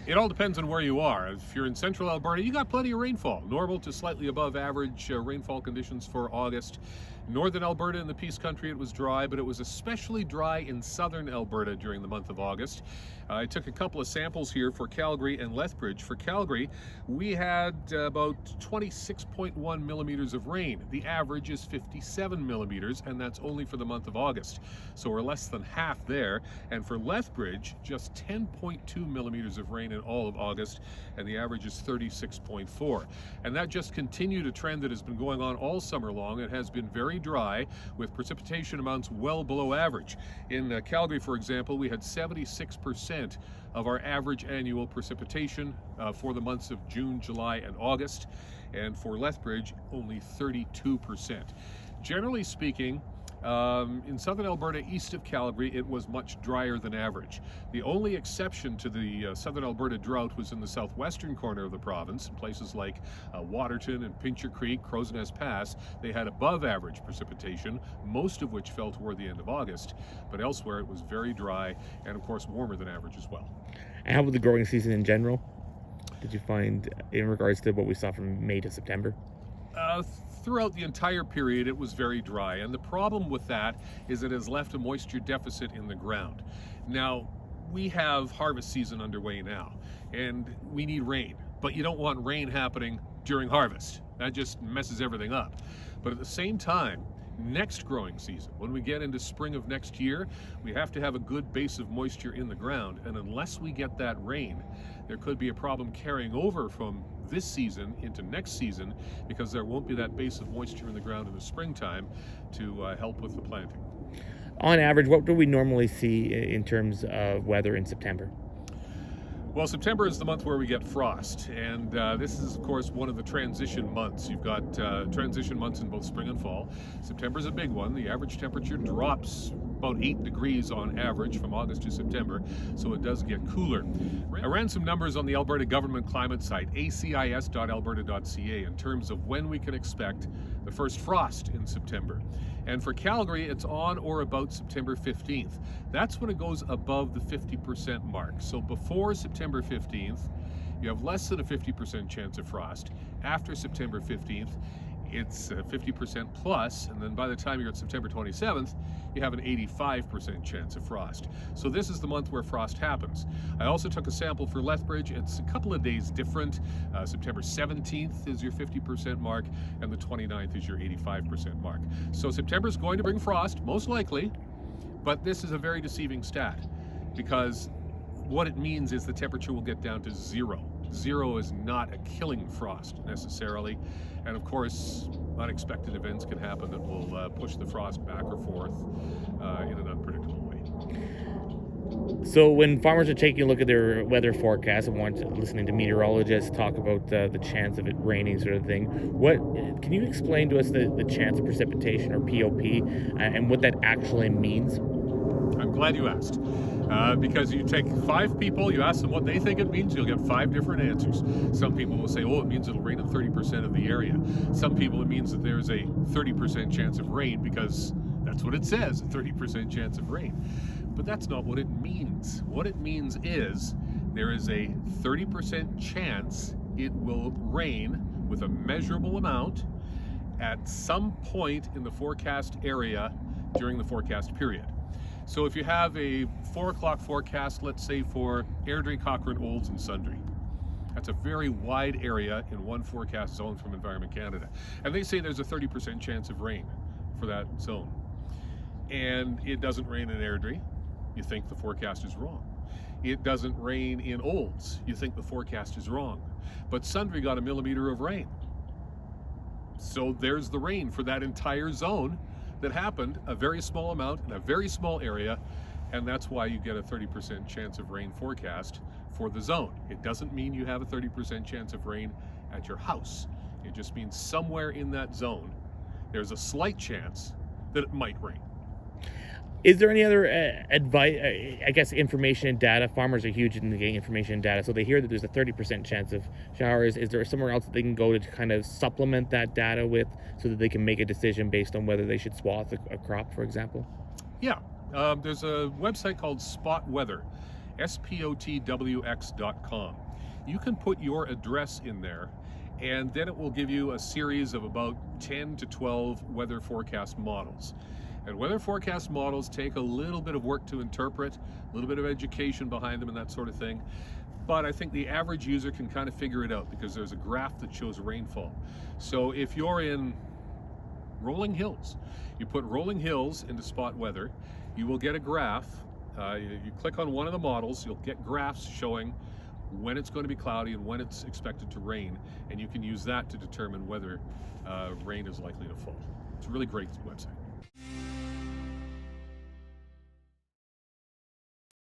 It all depends on where you are. If you're in central Alberta, you got plenty of rainfall. Normal to slightly above average rainfall conditions for August. Northern Alberta and the Peace Country, it was dry, but it was especially dry in southern Alberta during the month of August. I took a couple of samples here for Calgary and Lethbridge. For Calgary, we had about 26.1 millimeters of rain. The average is 57 millimeters, and that's only for the month of August. So we're less than half there. And for Lethbridge, just 10.2 millimeters of rain in all of August, and the average is 36.4. And that just continued a trend that has been going on all summer long. It has been very dry, with precipitation amounts well below average. In Calgary, for example, we had 76% of our average annual precipitation for the months of June, July, and August, and for Lethbridge, only 32%. Generally speaking, in southern Alberta, east of Calgary, it was much drier than average. The only exception to the southern Alberta drought was in the southwestern corner of the province, in places like Waterton and Pincher Creek, Crow's Nest Pass. They had above average precipitation, most of which fell toward the end of August, but elsewhere it was very dry and of course warmer than average as well. And how about the growing season in general? Did you find, in regards to what we saw from May to September? Throughout the entire period, it was very dry, and the problem with that is it has left a moisture deficit in the ground. Now, we have harvest season underway now, and we need rain, but you don't want rain happening during harvest. That just messes everything up. But at the same time, next growing season, when we get into spring of next year, we have to have a good base of moisture in the ground, and unless we get that rain, there could be a problem carrying over from this season into next season, because there won't be that base of moisture in the ground in the springtime to help with the planting. On average, what do we normally see in terms of weather in September? Well, September is the month where we get frost, and this is, of course, one of the transition months. You've got transition months in both spring and fall. September's a big one. The average temperature drops about 8 degrees on average from August to September, so it does get cooler. I ran some numbers on the Alberta government climate site, acis.alberta.ca, in terms of when we can expect the first frost in September. And for Calgary, it's on or about September 15th. That's when it goes above the 50% mark. So before September 15th, you have less than a 50% chance of frost. After September 15th, it's 50% plus, and then by the time you're at September 27th, you have an 85% chance of frost. So this is the month where frost happens. I also took a sample for Lethbridge. It's a couple of days different. September 17th is your 50% mark, and the 29th is your 85% mark. So September is going to bring frost, most likely, but this is a very deceiving stat, because what it means is the temperature will get down to zero. Zero is not a killing frost necessarily, and of course unexpected events can happen that will push the frost back or forth in an unpredictable way. So when farmers are taking a look at their weather forecast and listening to meteorologists talk about the chance of it raining sort of thing, what can you explain to us the chance of precipitation, or POP, and what that actually means? I'm glad you asked. Because you take 5 people, you ask them what they think it means, you'll get 5 different answers. Some people will say, oh, it means it'll rain in 30% of the area. Some people, it means that there's a 30% chance of rain, because that's what it says, a 30% chance of rain. But that's not what it means. What it means is there is a 30% chance it will rain with a measurable amount at some point in the forecast area during the forecast period. So if you have a 4 o'clock forecast, let's say for Airdrie, Cochrane, Olds, and Sundre, that's a very wide area in one forecast zone from Environment Canada. And they say there's a 30% chance of rain for that zone. And it doesn't rain in Airdrie, you think the forecast is wrong. It doesn't rain in Olds, you think the forecast is wrong. But Sundre got a millimeter of rain. So there's the rain for that entire zone that happened, a very small amount in a very small area, and that's why you get a 30% chance of rain forecast for the zone. It doesn't mean you have a 30% chance of rain at your house. It just means somewhere in that zone, there's a slight chance that it might rain. Is there any other advice, I guess, information and data? Farmers are huge in getting information and data, so they hear that there's a 30% chance of showers. Is there somewhere else that they can go to kind of supplement that data with, so that they can make a decision based on whether they should swath a crop, for example? Yeah, there's a website called Spot Weather, spotwx.com. You can put your address in there, and then it will give you a series of about 10 to 12 weather forecast models. And weather forecast models take a little bit of work to interpret, a little bit of education behind them and that sort of thing. But I think the average user can kind of figure it out because there's a graph that shows rainfall. So if you're in Rolling Hills, you put Rolling Hills into spot weather, you will get a graph. You click on one of the models, you'll get graphs showing when it's going to be cloudy and when it's expected to rain, and you can use that to determine whether rain is likely to fall. It's a really great website.